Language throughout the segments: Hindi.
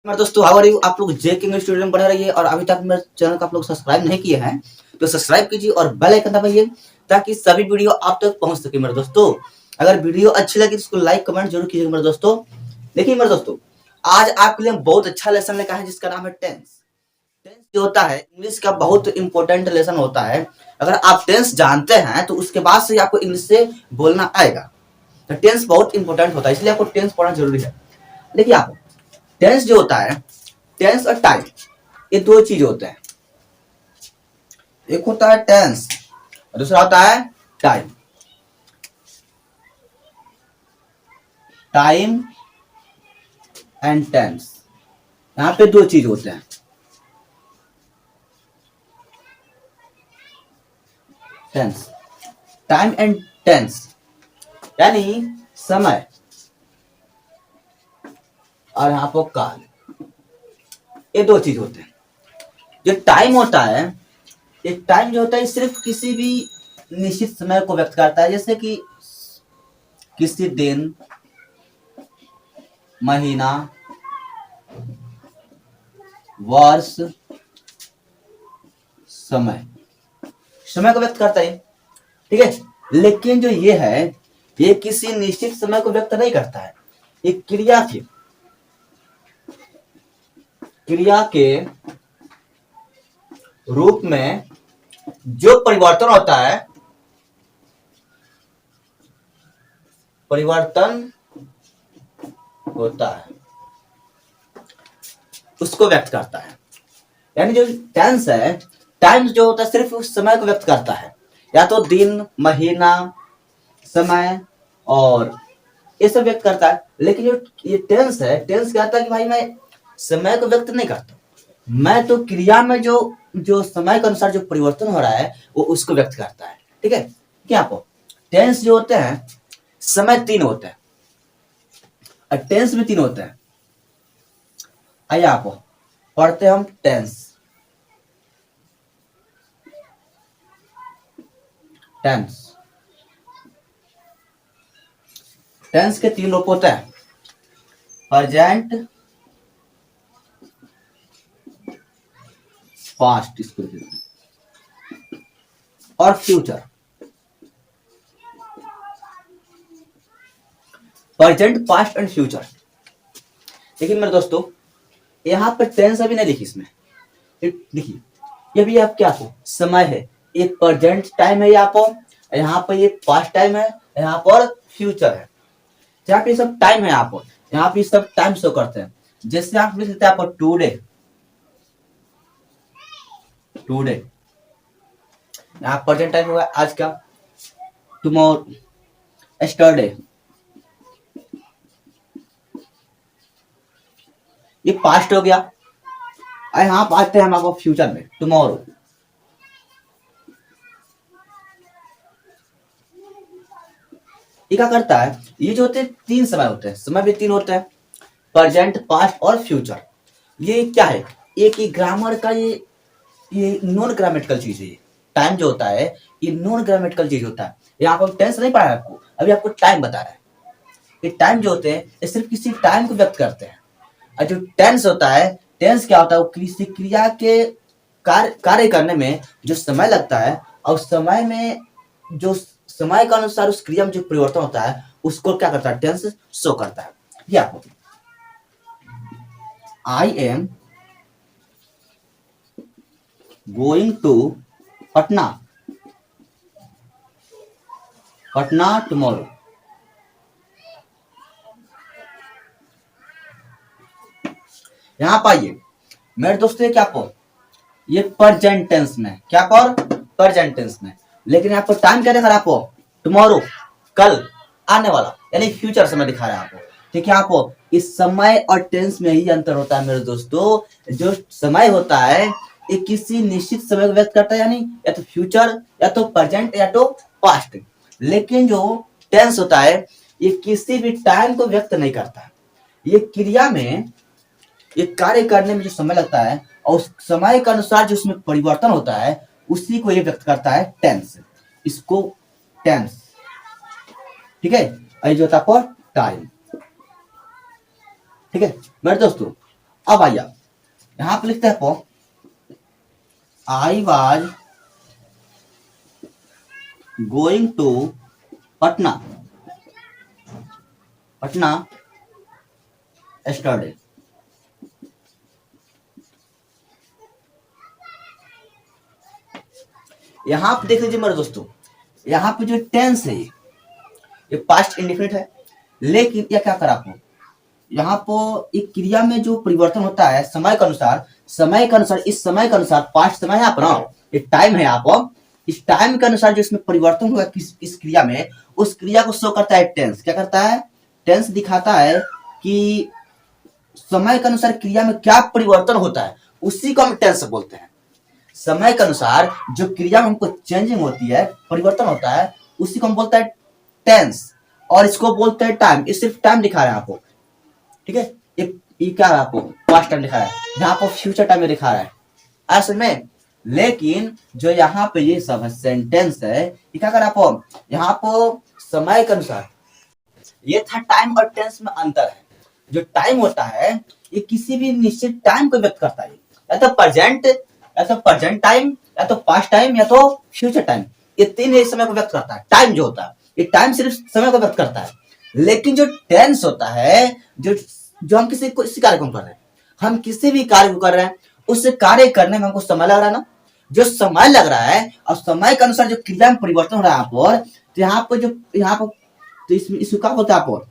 मेरे दोस्तों हाउ आर यू। आप लोग जे किंग स्टूडियो में बने रहिए और अभी तक मेरे चैनल को आप लोग सब्सक्राइब नहीं किए हैं तो सब्सक्राइब कीजिए और बेल आइकन दबाइए ताकि सभी वीडियो आप तक पहुंच सके। मेरे दोस्तों अगर वीडियो अच्छी लगी तो उसको लाइक कमेंट जरूर कीजिएगा। मेरे दोस्तों देखिए मेरे दोस्तों, आज आपके लिए बहुत अच्छा लेसन लेकर है जिसका नाम है टेंस। टेंस जो होता है इंग्लिश का बहुत इंपॉर्टेंट लेसन होता है। अगर आप टेंस जानते हैं तो उसके बाद से आपको इंग्लिश से बोलना आएगा। तो टेंस बहुत इंपॉर्टेंट होता है, इसलिए आपको टेंस पढ़ना जरूरी है। देखिए आप, टेंस जो होता है, टेंस और टाइम ये दो चीज होते हैं। एक होता है टेंस और दूसरा होता है टाइम। टाइम एंड टेंस, यहां पे दो चीज होते हैं। टेंस, टाइम एंड टेंस यानी समय और यहां पर काल, ये दो चीज होते हैं। जो टाइम होता है, ये टाइम जो होता है सिर्फ किसी भी निश्चित समय को व्यक्त करता है, जैसे कि किसी दिन, महीना, वर्ष, समय, समय को व्यक्त करता है। ठीक है, लेकिन जो ये है ये किसी निश्चित समय को व्यक्त नहीं करता है। ये क्रिया के रूप में जो परिवर्तन होता है उसको व्यक्त करता है। यानी जो टेंस है, टाइम्स जो होता है सिर्फ उस समय को व्यक्त करता है, या तो दिन, महीना, समय और ये सब व्यक्त करता है। लेकिन जो ये टेंस है, टेंस कहता है कि भाई मैं समय को व्यक्त नहीं करता, मैं तो क्रिया में जो जो समय के अनुसार जो परिवर्तन हो रहा है वो उसको व्यक्त करता है। ठीक है, क्या आपको टेंस जो होते हैं, समय तीन होते हैं और टेंस भी तीन होते हैं। आइए आप पढ़ते हैं हम टेंस। टेंस टेंस के तीन रूप होते हैं, प्रेजेंट, पास्ट इसको और future. Present, past and future. देखिए मेरे दोस्तों, यहाँ पर टेंस अभी नहीं लिखी इसमें। देखिए ये भी आप क्या हो, समय है, एक प्रेजेंट टाइम है यहाँ पर, यहाँ पर ये पास्ट टाइम है, यहाँ पर फ्यूचर है। यहाँ पे सब टाइम है, यहाँ पे सब टाइम शो करते हैं। जैसे आप लिख लेते हैं आपको टुडे, टुडे यहाँ प्रेजेंट टाइम होगा आज का। टुमारो, यस्टरडे, ये पास्ट हो गया। और यहाँ आते हैं हम आपको फ्यूचर में, टुमारो। ये क्या करता है, ये जो होते हैं तीन समय होते हैं, समय भी तीन होते हैं, प्रेजेंट, पास्ट और फ्यूचर। ये क्या है, एक ही ग्रामर का ये नॉन ग्रामेटिकल चीज है। टाइम जो होता है ये नॉन ग्रामेटिकल चीज होता है। यहाँ पर टेंस नहीं पढ़ा है आपको, अभी आपको टाइम बता रहा है। ये टाइम जो होते हैं ये सिर्फ किसी टाइम को व्यक्त करते हैं। और जो टेंस होता है, टेंस क्या होता है, वो किसी क्रिया के कार्य करने में जो समय लगता है और समय में जो समय के अनुसार उस क्रिया में जो परिवर्तन होता है उसको क्या करता है, टेंस शो करता है। ये आपको, I am going to Patna, Patna tomorrow. यहां पाइए मेरे दोस्तों, क्या आपको ये प्रेजेंट टेंस में, क्या पर प्रेजेंट टेंस में, लेकिन आपको टाइम क्या दिखा रहा है, आपको टुमारो, कल, आने वाला, यानी फ्यूचर समय दिखा रहा है आपको। ठीक है, आपको इस समय और टेंस में ही अंतर होता है मेरे दोस्तों। जो समय होता है ये किसी निश्चित समय को व्यक्त करता है, यानी या तो फ्यूचर, या तो प्रेजेंट, या तो पास्ट। लेकिन जो टेंस होता है ये किसी भी टाइम को व्यक्त नहीं करता। ये क्रिया में, ये कार्य करने में जो समय लगता है और उस समय के अनुसार जो उसमें परिवर्तन होता है उसी को ये व्यक्त करता है टेंस। इसको टेंस, ठीक है, ये जो होता है टाइम। ठीक है मेरे दोस्तों, अब आइए यहाँ पे लिखते हैं आपको I was going to Patna, Patna study. यहां पे देख लीजिए मेरे दोस्तों, यहाँ पे जो टेंस है ये पास्ट इंडिफिनिट है, लेकिन यह क्या करा आपको, यहाँ पर एक क्रिया में जो परिवर्तन होता है समय के अनुसार, समय के अनुसार, इस समय के अनुसार पास्ट समय है आप ना, ये टाइम है आप, इस टाइम के अनुसार जो इसमें परिवर्तन हुआ इस क्रिया में, उस क्रिया को शो करता है टेंस। क्या करता है? टेंस दिखाता है कि समय के अनुसार क्रिया में क्या परिवर्तन होता है, उसी को हम टेंस बोलते हैं। समय के अनुसार जो क्रिया में हमको चेंजिंग होती है, परिवर्तन होता है, उसी को हम बोलते हैं टेंस, और इसको बोलते हैं टाइम। ये सिर्फ टाइम दिखा रहा है आपको, ठीक है। ये क्या है आपको पास्ट टाइम दिखा रहा है, यहाँ पर फ्यूचर टाइम में दिखा रहा है असल में। लेकिन जो यहाँ पे ये सब है सेंटेंस है, ये क्या कर रहा है आपको, यहाँ पर समय के अनुसार, ये था टाइम और टेंस में अंतर है। जो टाइम होता है ये किसी भी निश्चित टाइम को व्यक्त करता है, या तो प्रेजेंट, या तो प्रेजेंट टाइम, या तो पास्ट टाइम, या तो फ्यूचर टाइम। ये तीन ही समय को व्यक्त करता है। टाइम जो होता है ये टाइम सिर्फ समय को व्यक्त करता है, लेकिन जो टेंस होता है, जो हम किसी कार्य को कर रहे हैं, हम किसी भी कार्य को कर रहे हैं, उस कार्य करने में हमको समय लग रहा है ना, जो समय लग रहा है और समय के अनुसार जो क्रिया में परिवर्तन हो रहा है यहाँ पर, तो यहाँ पर जो यहाँ पर तो इसको क्या बोलते हैं आप,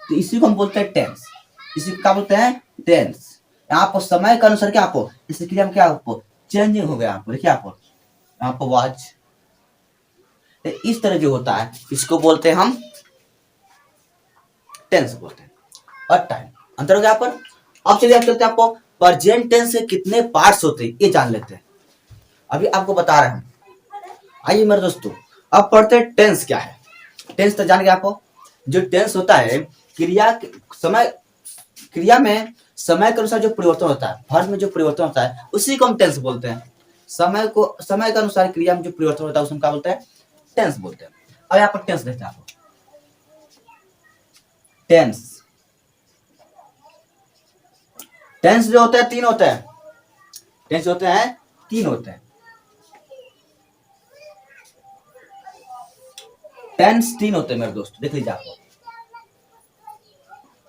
तो इसी को हम बोलते हैं टेंस। इसी को क्या बोलते हैं? टेंस। यहाँ पर समय के अनुसार क्या आपको इस क्रिया में क्या आपको चेंजिंग हो गया, आपको देखिए आप यहाँ पर वॉच, इस तरह जो होता है इसको बोलते हैं हम टेंस बोलते हैं। और टाइम अंतर हो गया यहाँ पर। अब चलिए आप चलते हैं, आपको प्रेजेंट टेंस के कितने पार्ट्स होते हैं ये जान लेते हैं। अभी आपको बता रहे हैं, आइए मेरे दोस्तों अब पढ़ते हैं टेंस क्या है। टेंस तो जान गया आपको, जो टेंस होता है क्रिया में समय के अनुसार जो परिवर्तन होता है, वर्ब में जो परिवर्तन होता है उसी को हम टेंस बोलते हैं। समय के अनुसार क्रिया में जो परिवर्तन होता है उसको क्या बोलते हैं? टेंस बोलते हैं। अब यहाँ पर टेंस देखते हैं आपको, टेंस जो होता है तीन होते हैं, टेंस होते हैं तीन होते हैं, टेंस तीन होते हैं मेरे दोस्त, देख लीजिए आपको।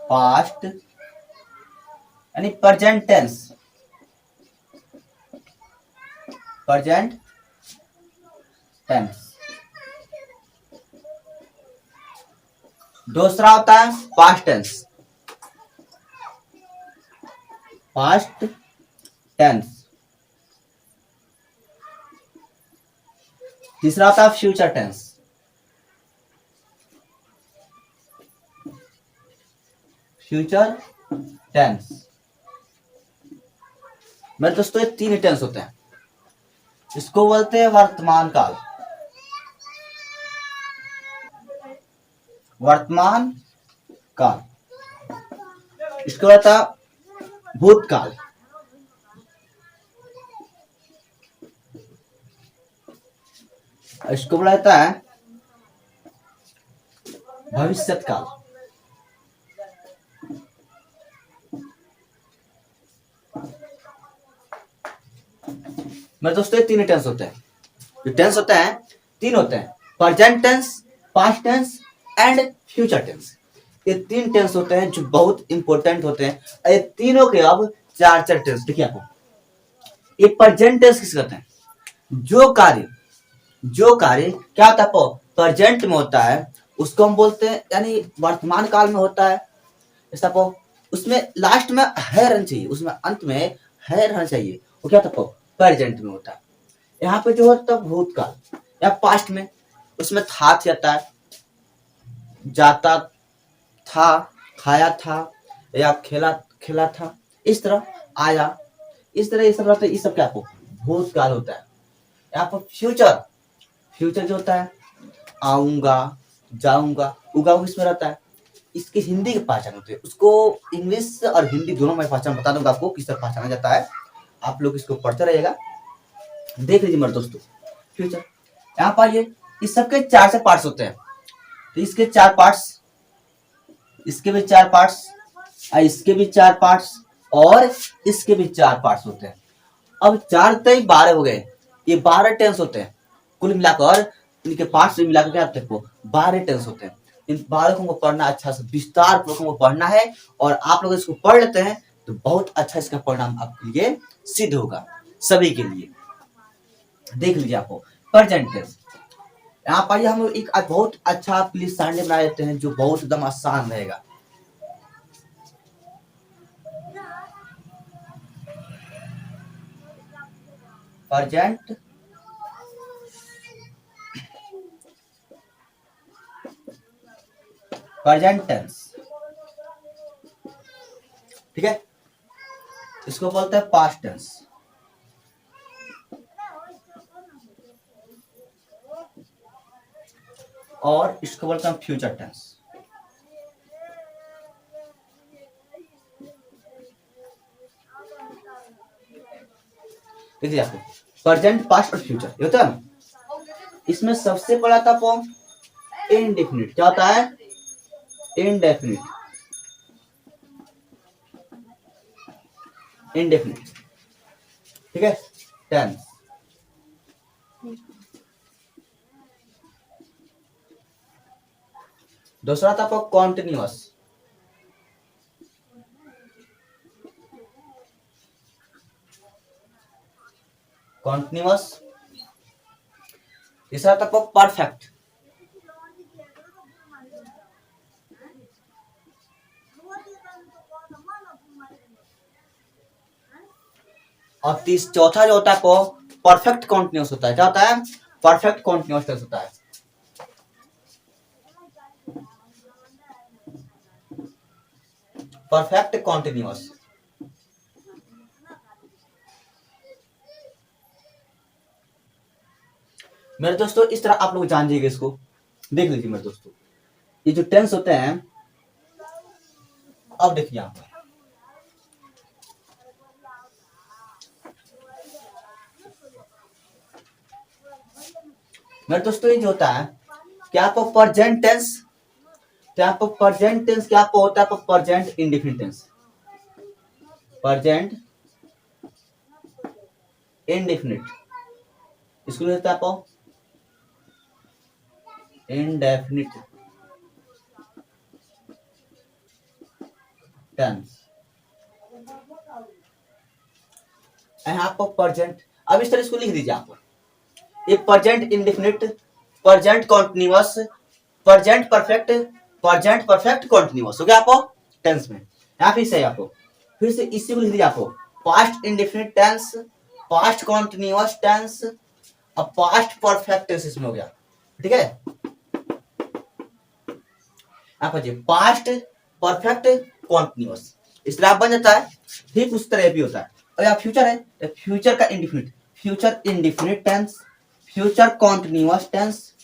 पास्ट यानी प्रेजेंट टेंस, प्रेजेंट टेंस। दूसरा होता है पास्ट टेंस, पास्ट टेंस। तीसरा होता है फ्यूचर टेंस, फ्यूचर टेंस। मेरे दोस्तों ये तीन टेंस होते हैं, इसको बोलते हैं वर्तमान काल, वर्तमान काल। इसको बोलता है भूतकाल, इसको बोला जाता है भविष्यत काल। मेरे दोस्तों ये तीन टेंस होते हैं। जो टेंस होते हैं तीन होते हैं, present tense, past tense and future tense. ये तीन टेंस होते हैं जो बहुत इंपॉर्टेंट होते हैं। ये तीनों के अब चार चार टेंस देखिए आपको। ये प्रेजेंट टेंस किस कहते हैं? जो कार्य क्या होता है प्रेजेंट में होता है उसको हम बोलते हैं, यानी वर्तमान काल में होता है। जैसा उसमें लास्ट में है रहना चाहिए, उसमें अंत में है रहना चाहिए, वो क्या था प्रेजेंट में होता है। यहाँ पे जो होता है भूतकाल या पास्ट में, उसमें था जाता है, जाता था, खाया था या खेला था, इस तरह आया, इस तरह ये सब रहता है। ये सब क्या आपको भूतकाल होता है। यहाँ पर फ्यूचर जो होता है आऊंगा, जाऊंगा, उगा इसमें रहता है। इसकी हिंदी की पहचान होती है, उसको इंग्लिश और हिंदी दोनों में पहचान बता दूंगा आपको किस तरह पहचाना जाता है। आप लोग इसको पढ़ते रहिएगा, देख लीजिए मेरे दोस्तों। फ्यूचर यहाँ पर ये इस सबके चार पार्ट्स होते हैं, तो इसके चार पार्ट्स, इसके भी चार पार्ट्स, इसके भी 4 पार्ट्स और इसके भी 4 पार्ट्स होते हैं। अब 4 तय 12 हो गए, ये 12 टेंस होते हैं। कुल मिलाकर इनके पार्ट्स मिलाकर क्या होते हैं, वो 12 टेंस होते हैं। इन 12 को पढ़ना अच्छा से विस्तार पूर्वक को पढ़ना है, और आप लोग इसको पढ़ लेते हैं तो बहुत अच्छा इसका परिणाम आपके लिए सिद्ध होगा सभी के लिए। देख लीजिए आपको प्रेजेंट टेंस। यहाँ पर हम एक बहुत अच्छा आपके लिए सारणी बना देते हैं जो बहुत एकदम आसान रहेगा। प्रेजेंट प्रेजेंट टेंस, ठीक है, इसको बोलते हैं पास्ट टेंस, और इसको बोलते हैं फ्यूचर टेंस। देखिए आपको प्रेजेंट, पास्ट और फ्यूचर ये होता है ना। इसमें सबसे बड़ा था फॉर्म इनडेफिनिट। क्या होता है? इनडेफिनिट, इनडेफिनिट, ठीक है, टेंस। दूसरा था आपको कॉन्टिन्यूअस, कॉन्टिन्यूअस। तीसरा था आपको परफेक्ट, और चौथा जो होता है आपको परफेक्ट कॉन्टिन्यूअस होता है। क्या होता है? परफेक्ट कॉन्टिन्यूअस टेंस होता है। Perfect continuous. मेरे दोस्तों इस तरह आप लोग जान जाइएगा इसको। देख लीजिए मेरे दोस्तों, ये जो टेंस होते हैं, अब देखिए यहां पर मेरे दोस्तों ये जो होता है, क्या आपको प्रेजेंट टेंस, क्या आपको प्रेजेंट टेंस क्या आपको होता है? आपको present indefinite tense, present indefinite, इसको होता है आपको इंडेफिनिट टेंस। आपको प्रेजेंट, अब इस तरह इसको लिख दीजिए आप। ये present indefinite, present continuous, present perfect, present perfect continuous हो गया आपको टेंस में। यहाँ फिर से आपको फिर से इसी को लिख दीजिए आपको past indefinite tense, past continuous tense और पास्ट परफेक्ट टेंस इसमें हो गया, ठीक है। आप पास्ट परफेक्ट कॉन्टिन्यूअस इस तरह बन जाता है। ठीक उस तरह भी होता है। और यहाँ फ्यूचर है तो फ्यूचर का indefinite, future indefinite tense, future continuous tense,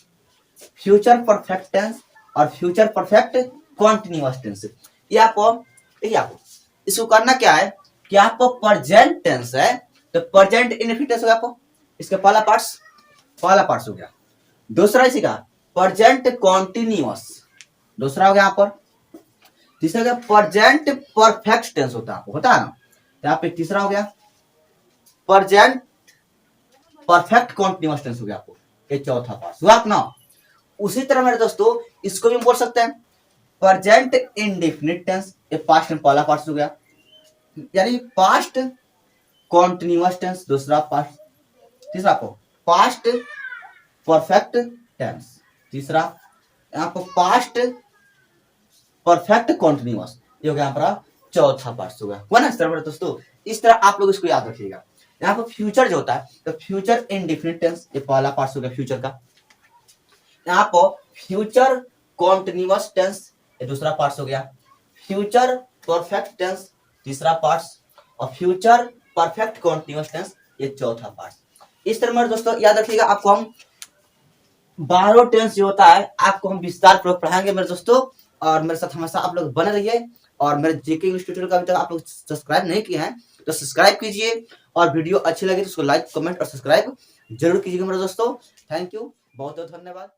future perfect tense और फ्यूचर परफेक्ट कॉन्टिन्यूअस टेंस। ये आपको देखिए, आपको इसको करना क्या है कि आपको प्रेजेंट टेंस है तो प्रेजेंट इंडेफिनिट टेंस हो गया आपको, इसका पहला पार्ट्स हो गया। दूसरा इसी का प्रेजेंट कॉन्टिन्यूअस, दूसरा हो गया यहाँ पर। तीसरा हो गया प्रेजेंट परफेक्ट टेंस होता है ना, यहाँ पे तीसरा हो गया प्रेजेंट परफेक्ट कॉन्टिन्यूअस टेंस हो गया आपको, ये चौथा पार्ट हुआ अपना। उसी तरह मेरे दोस्तों इसको भी बोल सकते हैं प्रेजेंट इंडेफिनिट टेंस, ये पास्ट में पहला पार्ट हो गया, यानी पास्ट कॉन्टिन्यूअस टेंस दूसरा पार्ट। तीसरा को पास्ट परफेक्ट टेंस, तीसरा यहाँ पर पास्ट परफेक्ट कॉन्टिन्यूअस, ये हो गया यहाँ पर चौथा पार्ट हो गया, हुआ ना इस तरह दोस्तों। इस तरह आप लोग इसको याद रखिएगा। यहाँ पर फ्यूचर जो होता है तो फ्यूचर इंडेफिनिट टेंस, ये पहला पार्ट हो गया फ्यूचर का। यहाँ पर फ्यूचर कॉन्टिन्यूअस टेंस, ये दूसरा पार्ट हो गया। फ्यूचर परफेक्ट टेंस तीसरा पार्ट, और फ्यूचर परफेक्ट कॉन्टिन्यूअस टेंस ये चौथा पार्ट। इस तरह मेरे दोस्तों याद रखिएगा। आपको हम 12 टेंस जो होता है आपको हम विस्तार पूर्वक पढ़ाएंगे मेरे दोस्तों, और मेरे साथ हमेशा आप लोग बने रहिए। और मेरे जेके इंग्लिश ट्यूटर का अभी तक आप लोग सब्सक्राइब नहीं किए हैं तो सब्सक्राइब कीजिए, और वीडियो अच्छी लगे तो उसको लाइक कमेंट और सब्सक्राइब जरूर कीजिएगा मेरे दोस्तों। थैंक यू, बहुत बहुत धन्यवाद।